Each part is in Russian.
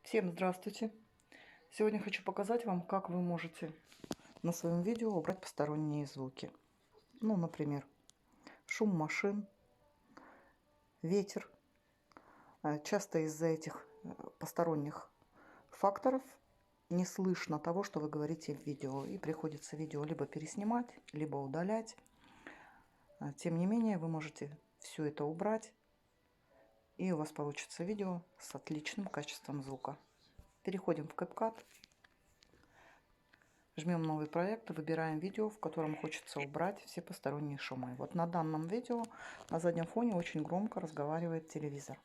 Всем здравствуйте! Сегодня хочу показать вам, как вы можете на своем видео убрать посторонние звуки. Ну, например, шум машин, ветер. Часто из-за этих посторонних факторов не слышно того, что вы говорите в видео. И приходится видео либо переснимать, либо удалять. Тем не менее, вы можете все это убрать, и у вас получится видео с отличным качеством звука. Переходим в CapCut. Жмем новый проект и выбираем видео, в котором хочется убрать все посторонние шумы. Вот на данном видео на заднем фоне очень громко разговаривает телевизор.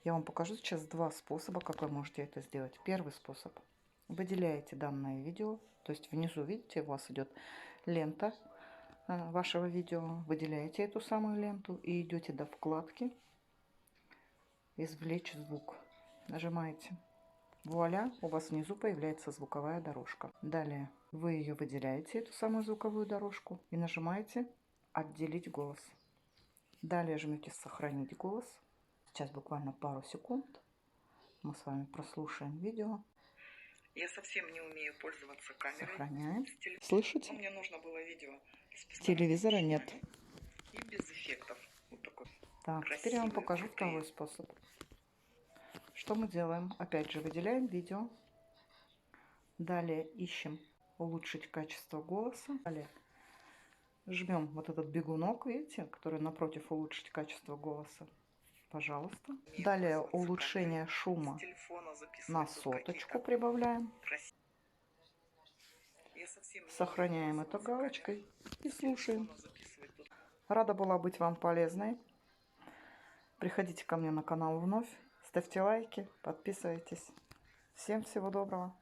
Я вам покажу сейчас два способа, как вы можете это сделать. Первый способ. Выделяете данное видео, то есть внизу, видите, у вас идет лента вашего видео. Выделяете эту самую ленту и идете до вкладки «Извлечь звук». Нажимаете. Вуаля, у вас внизу появляется звуковая дорожка. Далее вы ее выделяете, эту самую звуковую дорожку, и нажимаете «Отделить голос». Далее жмете «Сохранить голос». Сейчас буквально пару секунд мы с вами прослушаем видео. Я совсем не умею пользоваться камерой. Сохраняем. Слышите? Мне нужно было видео. Телевизора нет. И без эффектов. Вот такой. Так, теперь я вам покажу второй способ. Что мы делаем? Опять же выделяем видео. Далее ищем улучшить качество голоса. Далее жмем вот этот бегунок, видите, который напротив улучшить качество голоса. Пожалуйста. Далее улучшение шума на 100 прибавляем. Сохраняем это галочкой и слушаем. Рада была быть вам полезной. Приходите ко мне на канал вновь. Ставьте лайки, подписывайтесь. Всем всего доброго.